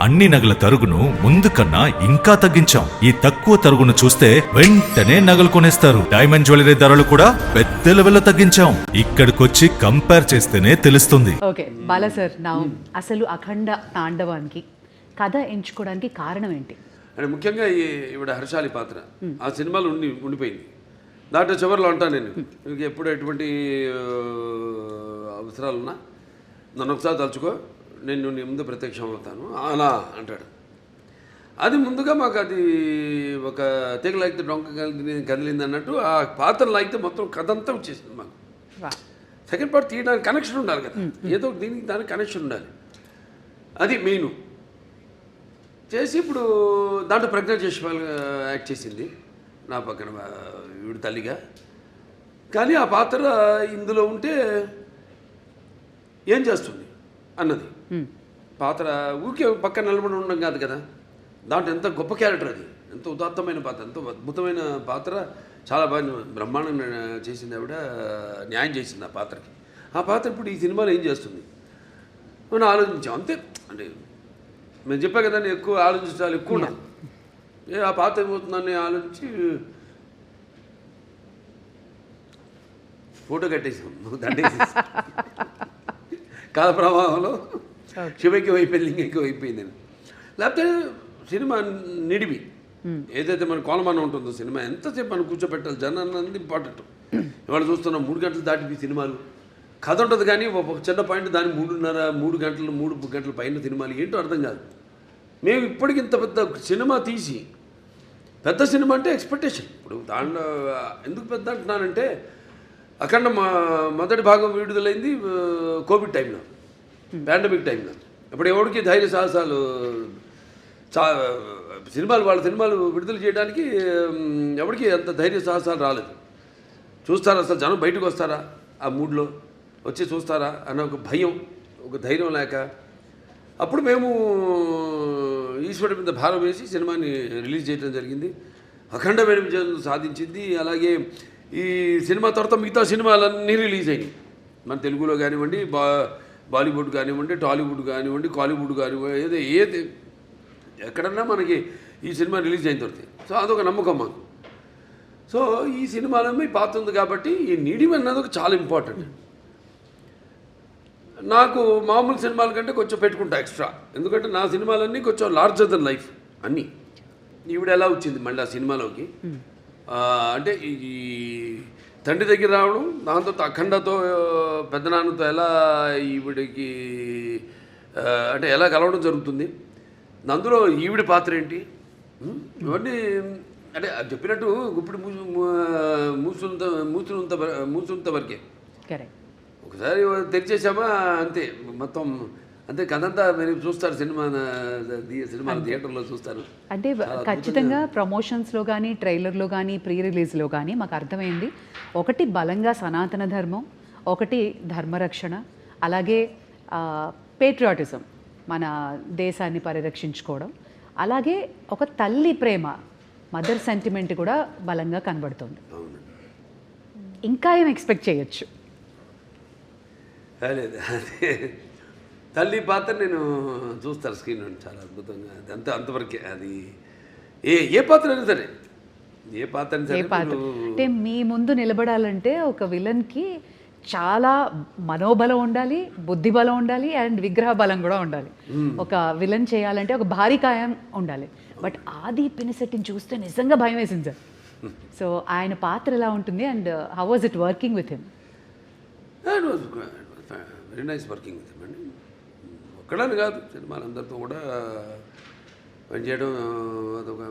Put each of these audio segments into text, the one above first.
అన్ని నగల తరుగును ముందు కన్నా ఇంకా తగ్గించాం. ఈ తక్కువ తరుగును చూస్తే వెంటనే నగలు కొనేస్తారు. డైమండ్ జ్యువెలరీ ధరలు కూడా పెద్ద లెవెల్లో తగ్గించాం. ఇక్కడికొచ్చి కంపేర్ చేస్తేనే తెలుస్తుంది. ఓకే బాలా సార్, నా అసలు అఖండ తాండవానికి కథ ఎంచుకోవడానికి కారణం ఏంటి? అంటే ముఖ్యంగా ఈవిడ హర్షాలి పాత్ర ఆ సినిమాలో ఉండిపోయింది. దాంట్లో చివరిలో అంటాను నేను, మీకు ఎప్పుడు ఎటువంటి అవసరాలున్నా నన్ను ఒకసారి తలుచుకో, నేను నీ ముందు ప్రత్యక్షం అవుతాను అలా అంటాడు. అది ముందుగా మాకు అది ఒక తెగ లాగితే డొంక కదిలింది అన్నట్టు ఆ పాత్ర లాగితే మొత్తం కథ అంతా వచ్చేసింది మాకు. సెకండ్ పార్ట్ తీయడానికి కనెక్షన్ ఉండాలి కదా, ఏదో దీనికి దానికి కనెక్షన్ ఉండాలి. అది మెయిన్ చేసి ఇప్పుడు దాంట్లో ప్రజ్ఞా జైస్వాల్ యాక్ట్ చేసింది నా పక్కన ఈవిడ తల్లిగా. కానీ ఆ పాత్ర ఇందులో ఉంటే ఏం చేస్తుంది అన్నది పాత్ర ఊరికే పక్కన నిలబడి ఉండడం కాదు కదా. దాంట్లో ఎంత గొప్ప క్యారెక్టర్, అది ఎంత ఉదాత్తమైన పాత్ర, ఎంతో అద్భుతమైన పాత్ర, చాలా బాగా బ్రహ్మాండంగా చేసింది ఆవిడ, న్యాయం చేసింది ఆ పాత్రకి. ఆ పాత్ర ఇప్పుడు ఈ సినిమాలో ఏం చేస్తుంది మనం ఆలోచించాం అంతే. అంటే మేము చెప్పా కదా, నేను ఎక్కువ ఆలోచించాలి, ఎక్కువ ఉన్నాను. ఆ పాత్ర ఏమవుతుందని ఆలోచించి ఫోటో కట్టేసాం, దండేసేసి కాల ప్రవాహంలో శివకి అయిపోయింది, లింగకి అయిపోయిందని. లేకపోతే సినిమా నిడివి ఏదైతే మన కోలమానం ఉంటుందో సినిమా ఎంతసేపు మనం కూర్చోబెట్టాలి, జనాన్ని అన్నది ఇంపార్టెంట్. ఇవాళ చూస్తున్నాం 3 గంటలు దాటి సినిమాలు, కథ ఉంటుంది కానీ ఒక చిన్న పాయింట్ దాన్ని 3 గంటల పైన సినిమాలు ఏంటో అర్థం కాదు. మేము ఇప్పటికి ఇంత పెద్ద సినిమా తీసి, పెద్ద సినిమా అంటే ఎక్స్పెక్టేషన్. ఇప్పుడు దాంట్లో ఎందుకు పెద్ద అంటున్నానంటే, అఖండ మొదటి భాగం విడుదలైంది కోవిడ్ టైంలో, పాండమిక్ టైంలో. ఇప్పుడు ఎవరికి ధైర్య సాహసాలు, వాళ్ళ సినిమాలు విడుదల చేయడానికి ఎవరికి అంత ధైర్య సాహసాలు రాలేదు. చూస్తారా అసలు జనం, బయటకు వస్తారా ఆ మూడ్లో వచ్చి చూస్తారా అన్న ఒక భయం, ఒక ధైర్యం లేక, అప్పుడు మేము ఈశ్వరుడి మీద భారం వేసి సినిమాని రిలీజ్ చేయడం జరిగింది. అఖండమైన విజయం సాధించింది. అలాగే ఈ సినిమా తర్వాత మిగతా సినిమాలన్నీ రిలీజ్ అయినాయి. మన తెలుగులో కానివ్వండి, బాలీవుడ్ కానివ్వండి, టాలీవుడ్ కానివ్వండి, కాలీవుడ్ కానివ్వండి, ఏది ఎక్కడన్నా మనకి ఈ సినిమా రిలీజ్ అయిన తర్వాత. సో అదొక నమ్మకం మాకు. సో ఈ సినిమాలో మీ పాత్ర ఉంది కాబట్టి ఈ నీడిమ్ అన్నది ఒక చాలా ఇంపార్టెంట్. నాకు మామూలు సినిమాల కంటే కొంచెం పెట్టుకుంటా ఎక్స్ట్రా, ఎందుకంటే నా సినిమాలన్నీ కొంచెం లార్జర్ దెన్ లైఫ్ అన్నీ. ఈవిడ ఎలా వచ్చింది మళ్ళీ ఆ సినిమాలోకి అంటే ఈ తండ్రి దగ్గర రావడం, దాంతో అఖండతో పెద్దనాన్నతో ఎలా ఈవిడికి అంటే ఎలా కలవడం జరుగుతుంది, అందులో ఈవిడ పాత్ర ఏంటి, ఇవన్నీ అంటే చెప్పినట్టు ఇప్పుడు మూసుంత వరకే. ఒకసారి తెరిచేసామా అంతే, మొత్తం అంతే. కథంతా మీరు చూస్తారు, సినిమా థియేటర్లో చూస్తారు. అంటే ఖచ్చితంగా ప్రమోషన్స్లో కానీ, ట్రైలర్లో కానీ, ప్రీ రిలీజ్లో కానీ మాకు అర్థమైంది, ఒకటి బలంగా సనాతన ధర్మం, ఒకటి ధర్మరక్షణ, అలాగే పేట్రియాటిజం, మన దేశాన్ని పరిరక్షించుకోవడం, అలాగే ఒక తల్లి ప్రేమ, మదర్ సెంటిమెంట్ కూడా బలంగా కనబడుతుంది. ఇంకా ఏం ఎక్స్పెక్ట్ చేయొచ్చు? లేదు, అదే తల్లి పాత్ర నేను చూస్తాను స్క్రీన్ నుండి, చాలా అద్భుతంగా. అది అంతవరకే. అది ఏ పాత్ర అయినా సరే, ఏ పాత్ర అయినా సరే. అంటే మీ ముందు నిలబడాలంటే ఒక విలన్కి చాలా మనోబలం ఉండాలి, బుద్ధిబలం ఉండాలి, అండ్ విగ్రహ బలం కూడా ఉండాలి. ఒక విలన్ చేయాలంటే ఒక భారీ కాయం ఉండాలి. బట్ ఆది పినిశెట్టిని చూస్తే నిజంగా భయం వేసింది సార్. సో ఆయన పాత్ర ఎలా ఉంటుంది, and how was it working with him? Very nice working with him అండి. ఒక్కడని కాదు, సినిమాలందరితో కూడా పనిచేయడం అదొక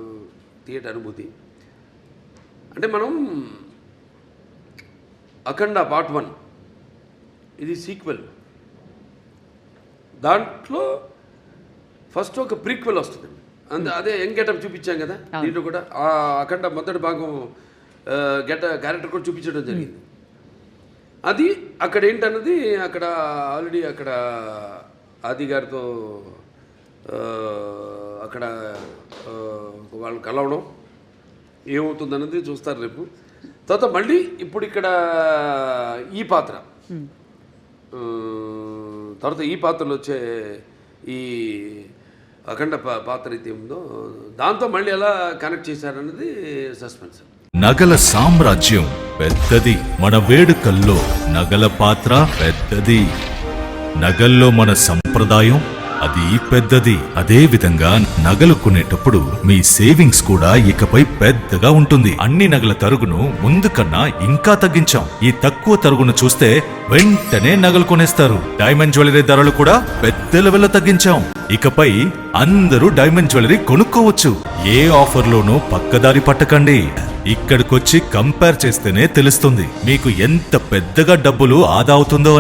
థియేటర్ అనుభూతి. అంటే మనం అఖండ పార్ట్ 1 ఇది సీక్వెల్, దాంట్లో ఫస్ట్ ఒక ప్రీక్వెల్ వస్తుంది. అదే యంగ్ గెటప్ చూపించాం కదా, దీంట్లో కూడా ఆ అఖండ మొదటి భాగం క్యారెక్టర్ కూడా చూపించడం జరిగింది. అది అక్కడ ఏంటన్నది, అక్కడ ఆల్రెడీ అక్కడ ఆది గారితో అక్కడ వాళ్ళు కలవడం ఏమవుతుందన్నది చూస్తారు రేపు. తర్వాత మళ్ళీ ఇప్పుడు ఇక్కడ ఈ పాత్ర, తర్వాత ఈ పాత్రలో వచ్చే ఈ అఖండ పాత్ర అయితే ఉందో దాంతో మళ్ళీ ఎలా కనెక్ట్ చేశారన్నది సస్పెన్స్. నగల సామ్రాజ్యం పెద్దది, మన వేడుకల్లో నగల పాత్ర పెద్దది. నగల్లో మన సంప్రదాయం అది పెద్దది. అదే విధంగా నగలు కొనేటప్పుడు మీ సేవింగ్స్ కూడా ఇకపై పెద్దగా ఉంటుంది. అన్ని నగల తరుగును ముందు కన్నా ఇంకా తగ్గించాం. ఈ తక్కువ తరుగును చూస్తే వెంటనే నగలు కొనేస్తారు. డైమండ్ జ్యువెలరీ ధరలు కూడా పెద్ద లెవెల్లో తగ్గించాం. ఇకపై అందరూ డైమండ్ జ్యువెలరీ కొనుక్కోవచ్చు. ఏ ఆఫర్లోనూ పక్కదారి పట్టకండి. ఇక్కడికొచ్చి కంపేర్ చేస్తేనే తెలుస్తుంది మీకు ఎంత పెద్దగా డబ్బులు ఆదా అవుతుందో అని.